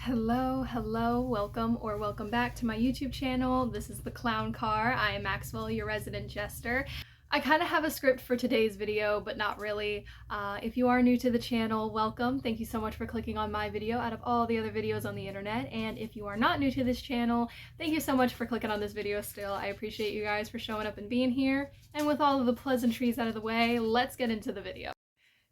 Hello, welcome or welcome back to my YouTube channel. This is TheClownCar. I am Maxwell, your resident jester. I kind of have a script for today's video, but not really. If you are new to the channel, welcome. Thank you so much for clicking on my video out of all the other videos on the internet. And if you are not new to this channel, thank you so much for clicking on this video still. I appreciate you guys for showing up and being here. And with all of the pleasantries out of the way, let's get into the video.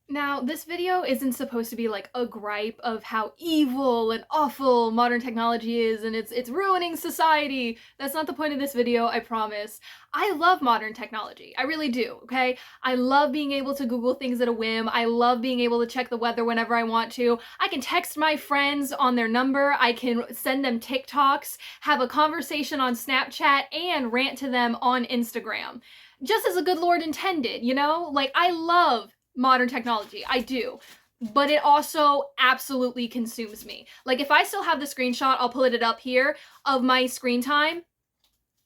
Now, this video isn't supposed to be like a gripe of how evil and awful modern technology is and it's ruining society. That's not the point of this video, I promise. I love modern technology. I really do, okay? I love being able to Google things at a whim. I love being able to check the weather whenever I want to. I can text my friends on their number. I can send them TikToks, have a conversation on Snapchat, and rant to them on Instagram. Just as a good Lord intended, you know? Like, I love modern technology. I do. But it also absolutely consumes me. Like, if I still have the screenshot, I'll pull it up here, of my screen time.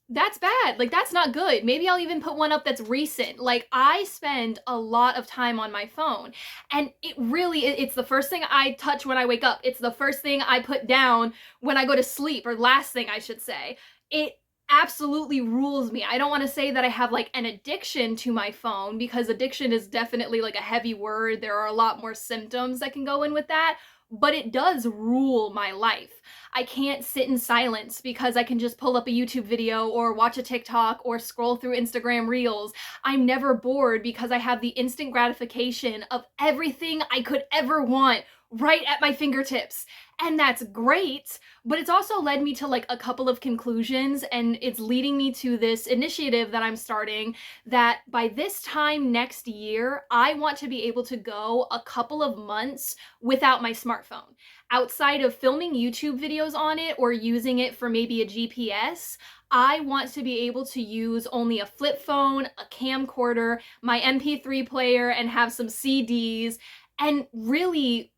That's bad. Like, that's not good. Maybe I'll even put one up that's recent. Like, I spend a lot of time on my phone. And it's the first thing I touch when I wake up. It's the first thing I put down when I go to sleep, or last thing I should say. It absolutely rules me. I don't want to say that I have like an addiction to my phone, because addiction is definitely like a heavy word. There are a lot more symptoms that can go in with that, but it does rule my life. I can't sit in silence because I can just pull up a YouTube video or watch a TikTok or scroll through Instagram Reels. I'm never bored because I have the instant gratification of everything I could ever want right at my fingertips. And that's great, but it's also led me to like a couple of conclusions, and it's leading me to this initiative that I'm starting, that by this time next year, I want to be able to go a couple of months without my smartphone. Outside of filming YouTube videos on it or using it for maybe a GPS, I want to be able to use only a flip phone, a camcorder, my MP3 player, and have some CDs, and really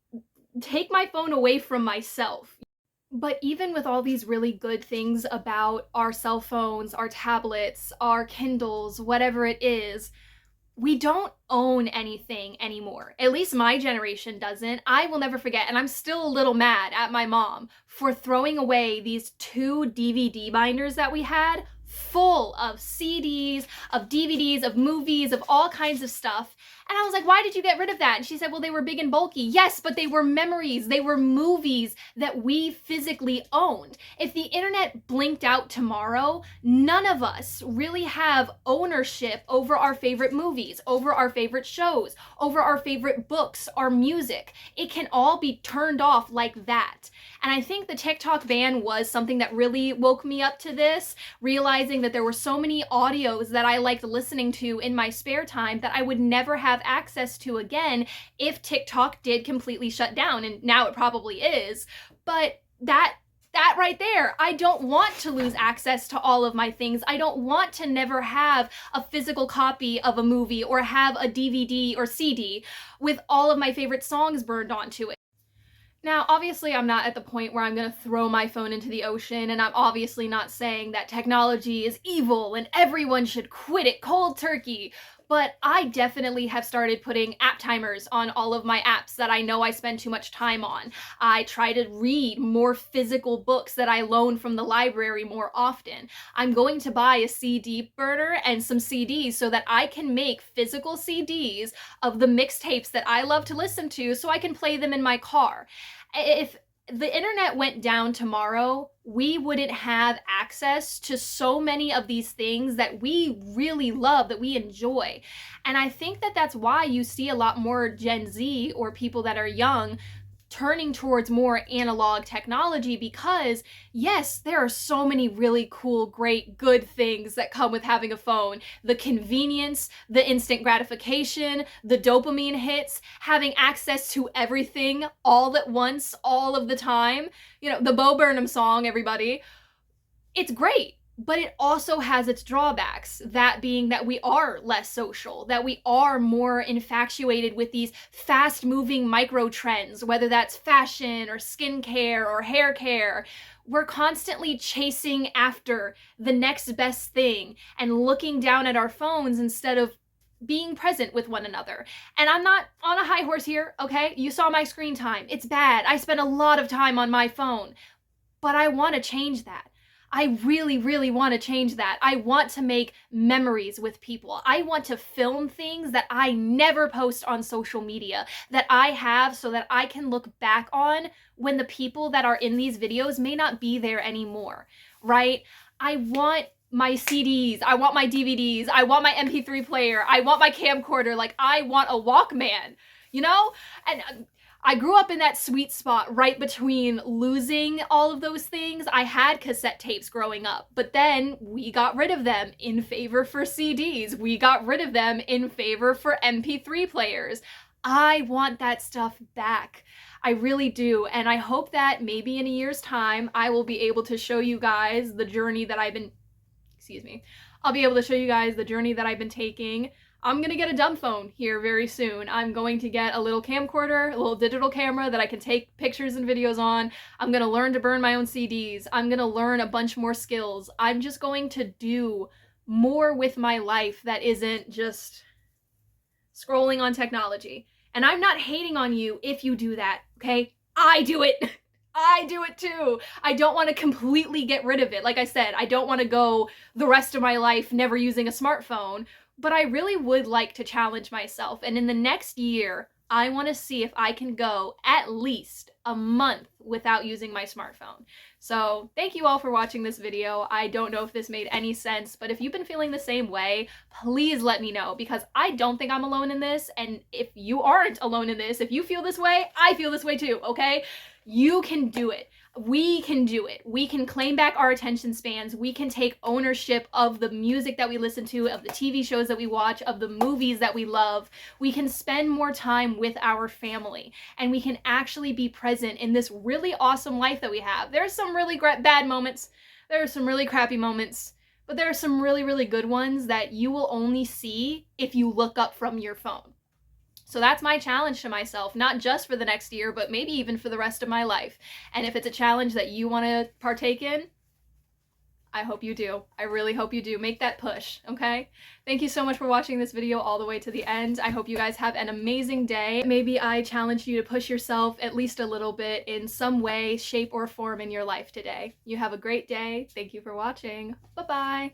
take my phone away from myself. But even with all these really good things about our cell phones, our tablets, our Kindles, whatever it is, we don't own anything anymore. At least my generation doesn't. I will never forget, and I'm still a little mad at my mom for throwing away these 2 DVD binders that we had, full of CDs, of DVDs, of movies, of all kinds of stuff. And I was like, why did you get rid of that? And she said, well, they were big and bulky. Yes, but they were memories. They were movies that we physically owned. If the internet blinked out tomorrow, none of us really have ownership over our favorite movies, over our favorite shows, over our favorite books, our music. It can all be turned off like that. And I think the TikTok ban was something that really woke me up to this, realizing that there were so many audios that I liked listening to in my spare time that I would never have access to again if TikTok did completely shut down. And now it probably is. But that right there, I don't want to lose access to all of my things. I don't want to never have a physical copy of a movie or have a DVD or CD with all of my favorite songs burned onto it. Now, obviously, I'm not at the point where I'm going to throw my phone into the ocean, and I'm obviously not saying that technology is evil and everyone should quit it cold turkey, but I definitely have started putting app timers on all of my apps that I know I spend too much time on. I try to read more physical books that I loan from the library more often. I'm going to buy a CD burner and some CDs so that I can make physical CDs of the mixtapes that I love to listen to so I can play them in my car. If the internet went down tomorrow, we wouldn't have access to so many of these things that we really love, that we enjoy. And I think that that's why you see a lot more Gen Z or people that are young turning towards more analog technology, because yes, there are so many really cool, great, good things that come with having a phone. The convenience, the instant gratification, the dopamine hits, having access to everything all at once, all of the time. You know, the Bo Burnham song, everybody. It's great. But it also has its drawbacks, that being that we are less social, that we are more infatuated with these fast-moving micro trends, whether that's fashion or skincare or hair care. We're constantly chasing after the next best thing and looking down at our phones instead of being present with one another. And I'm not on a high horse here, okay? You saw my screen time. It's bad. I spend a lot of time on my phone, but I want to change that. I really, really want to change that. I want to make memories with people. I want to film things that I never post on social media, that I have so that I can look back on when the people that are in these videos may not be there anymore, right? I want my CDs, I want my DVDs, I want my MP3 player, I want my camcorder, like I want a Walkman, you know? And I grew up in that sweet spot right between losing all of those things. I had cassette tapes growing up, but then we got rid of them in favor for CDs. We got rid of them in favor for MP3 players. I want that stuff back. I really do. And I hope that maybe in a year's time, I will be able to show you guys the journey that I've been, I'll be able to show you guys the journey that I've been taking. I'm gonna get a dumb phone here very soon. I'm going to get a little camcorder, a little digital camera that I can take pictures and videos on. I'm gonna learn to burn my own CDs. I'm gonna learn a bunch more skills. I'm just going to do more with my life that isn't just scrolling on technology. And I'm not hating on you if you do that, okay? I do it. I do it too. I don't want to completely get rid of it. Like I said, I don't want to go the rest of my life never using a smartphone, but I really would like to challenge myself. And in the next year, I want to see if I can go at least a month without using my smartphone. So thank you all for watching this video. I don't know if this made any sense, but if you've been feeling the same way, please let me know, because I don't think I'm alone in this. And if you aren't alone in this, if you feel this way, I feel this way too, okay? You can do it. We can do it. We can claim back our attention spans. We can take ownership of the music that we listen to, of the TV shows that we watch, of the movies that we love. We can spend more time with our family, and we can actually be present in this really awesome life that we have. There are some really bad moments. There are some really crappy moments, but there are some really, really good ones that you will only see if you look up from your phone. So that's my challenge to myself, not just for the next year, but maybe even for the rest of my life. And if it's a challenge that you want to partake in, I hope you do. I really hope you do. Make that push, okay? Thank you so much for watching this video all the way to the end. I hope you guys have an amazing day. Maybe I challenge you to push yourself at least a little bit in some way, shape, or form in your life today. You have a great day. Thank you for watching. Bye-bye.